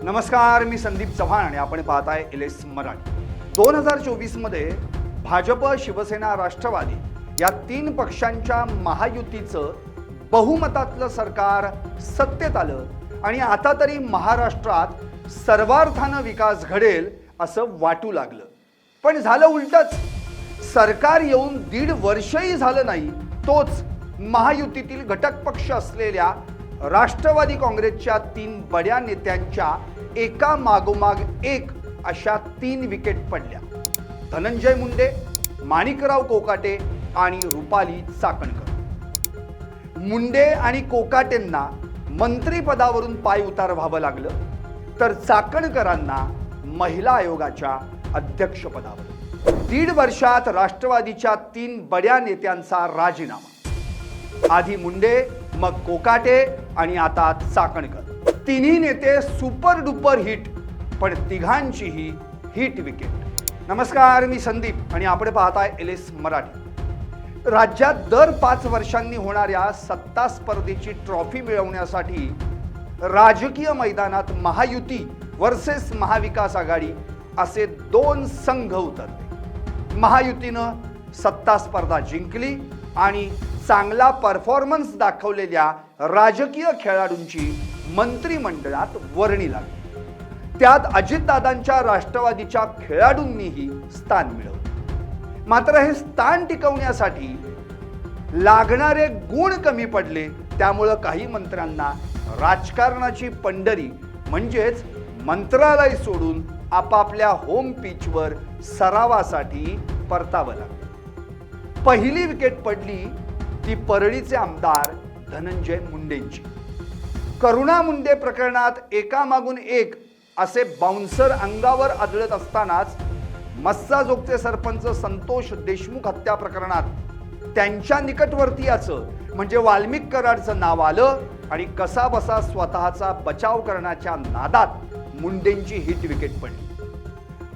नमस्कार, मी संदीप चव्हाण आणि आपण पाहताय LS मराठी। 2024 मध्ये भाजप, शिवसेना, राष्ट्रवादी या तीन पक्षांच्या महायुतीचं बहुमतातलं सरकार सत्तेत आलं आणि आता तरी महाराष्ट्रात सर्वार्थानं विकास घडेल असं वाटू लागलं। पण झालं उलटच। सरकार येऊन 1.5 वर्षही झालं नाही, तोच महायुतीतील घटक पक्ष असलेल्या राष्ट्रवादी काँग्रेसच्या 3 बड्या नेत्यांच्या एका मागोमाग एक अशा 3 विकेट पडल्या। धनंजय मुंडे, माणिकराव कोकाटे आणि रुपाली चाकणकर। मुंडे आणि कोकाटेंना मंत्रिपदावरून पायउतार व्हावं लागलं, तर चाकणकरांना महिला आयोगाच्या अध्यक्षपदावर। 1.5 वर्षात राष्ट्रवादीच्या 3 बड्या नेत्यांचा राजीनामा। आधी मुंडे, मग कोकाटे आणि आता चाकणकर। तिन्ही नेते सुपर डुपर हिट, पण तिघांचीही हिट विकेट। नमस्कार, मी संदीप आणि आपण पाहताय LS मराठी। राज्यात दर 5 वर्षांनी होणाऱ्या सत्ता स्पर्धेची ट्रॉफी मिळवण्यासाठी राजकीय मैदानात महायुती वर्सेस महाविकास आघाडी असे 2 संघ उतरले। महायुतीनं सत्ता स्पर्धा जिंकली आणि चांगला परफॉर्मन्स दाखवलेल्या राजकीय खेळाडूंची मंत्रिमंडळात वर्णी लागली। त्यात अजितदादांच्या राष्ट्रवादीच्या खेळाडूंनीही स्थान मिळवले। मात्र हे स्थान टिकवण्यासाठी लागणारे गुण कमी पडले, त्यामुळे काही मंत्र्यांना राजकारणाची पंढरी म्हणजेच मंत्रालय सोडून आपापल्या होम पिचवर सरावासाठी परतावं लागलं। पहिली विकेट पडली ती परळीचे आमदार धनंजय मुंडेंची। करुणा मुंडे प्रकरणात एकामागून एक असे बाउन्सर अंगावर आदळत असतानाच मस्साजोगचे सरपंच संतोष देशमुख हत्या प्रकरणात त्यांच्या निकटवर्तीयाचं म्हणजे वाल्मिक कराडचं नाव आलं आणि कसाबसा स्वतःचा बचाव करण्याच्या नादात मुंडेंची हिट विकेट पडली।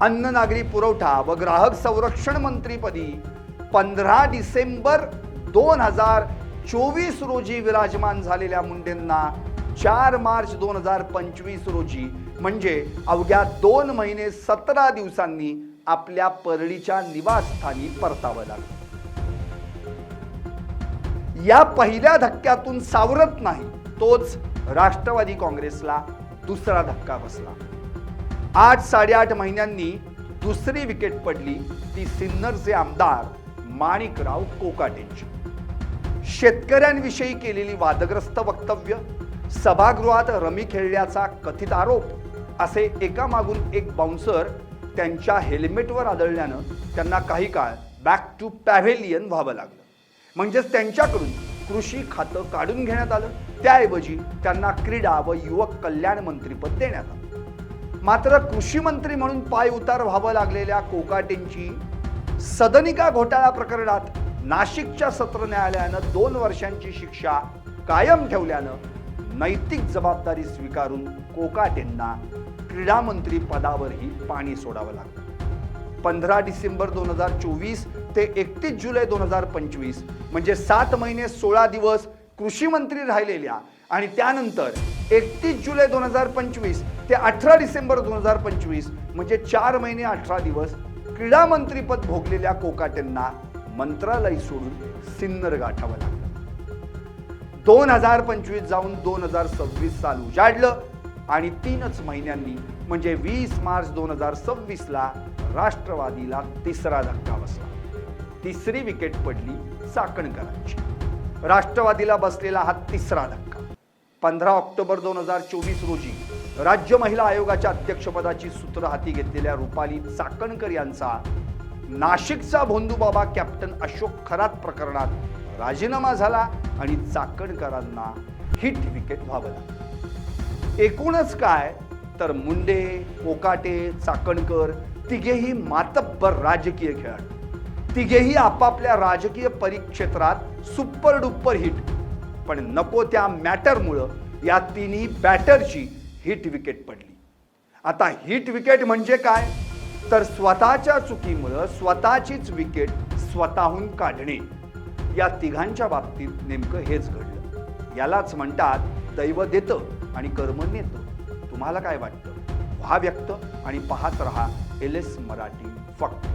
अन्न नागरी पुरवठा व ग्राहक संरक्षण मंत्रीपदी 15 डिसेंबर 2024 रोजी विराजमान झालेल्या मुंडेंना 4 मार्च 2025 रोजी म्हणजे अवघ्या 2 महिने 17 दिवसांनी आपल्या परळीच्या निवासस्थानी परतावं लागलं। या पहिल्या धक्क्यातून सावरत नाही, तोच राष्ट्रवादी काँग्रेसला दुसरा धक्का बसला। 8-8.5 महिन्यांनी दुसरी विकेट पडली ती सिन्नरचे आमदार माणिकराव कोकाटेंची। शेतकऱ्यांविषयी केलेली वादग्रस्त वक्तव्य, सभागृहात रमी खेळल्याचा कथित आरोप असे एकामागून एक बाउन्सर त्यांच्या हेल्मेटवर आदळल्यानं त्यांना काही काळ बॅक टू पॅव्हेलियन व्हावं लागलं। म्हणजेच त्यांच्याकडून कृषी खातं काढून घेण्यात आलं, त्याऐवजी त्यांना क्रीडा व युवक कल्याण मंत्रीपद देण्यात आलं। मात्र कृषी मंत्री म्हणून पाय उतार व्हावं लागलेल्या कोकाटेंची सदनिका घोटाळा प्रकरणात नाशिकच्या सत्र न्यायालयानं 2 वर्षांची शिक्षा कायम ठेवल्यानं नैतिक जबाबदारी स्वीकारून कोकाटेंना क्रीडा मंत्री पदावरही पाणी सोडावं लागलं। 15 डिसेंबर 2024 ते 31 जुलै 2025 म्हणजे 7 महिने 16 दिवस कृषी मंत्री राहिलेल्या आणि त्यानंतर 31 जुलै 2025 ते 18 डिसेंबर 2025 म्हणजे 4 महिने 18 दिवस क्रीडा मंत्रीपद भोगलेल्या कोकाटेंना मंत्रालय सोडून सिन्नर गाठावं लागलं। 2025 जाऊन 2026 साल उजाडलं आणि 3च महिन्यांनी म्हणजे 20 मार्च 2026 ला राष्ट्रवादीला तिसरा धक्का बसला। तिसरी विकेट पडली चाकणकरांची। राष्ट्रवादीला बसलेला हा तिसरा धक्का। 15 ऑक्टोबर 2024 रोजी राज्य महिला आयोगाच्या अध्यक्षपदाची सूत्र हाती घेतलेल्या रुपाली चाकणकर यांचा नाशिकचा भोंदूबाबा कॅप्टन अशोक खरात प्रकरणात राजीनामा झाला आणि चाकणकरांना हिट विकेट व्हावं लागलं। एकूणच काय तर मुंडे, कोकाटे, चाकणकर तिघेही मातब्बर राजकीय खेळाडू, तिघेही आपापल्या राजकीय परिक्षेत्रात सुपर डुपर हिट, पण नको त्या मॅटरमुळं या तिन्ही बॅटरची हिट विकेट पडली। आता हिट विकेट म्हणजे काय तर स्वतःच्या चुकीमुळे स्वतःचीच विकेट स्वतःहून काढणे। या तिघांच्या बाबतीत नेमकं हेच घडलं। यालाच म्हणतात दैव देतं आणि कर्म नेतं। तुम्हाला काय वाटतं व्हा व्यक्त आणि पाहत रहा LS मराठी फक्त.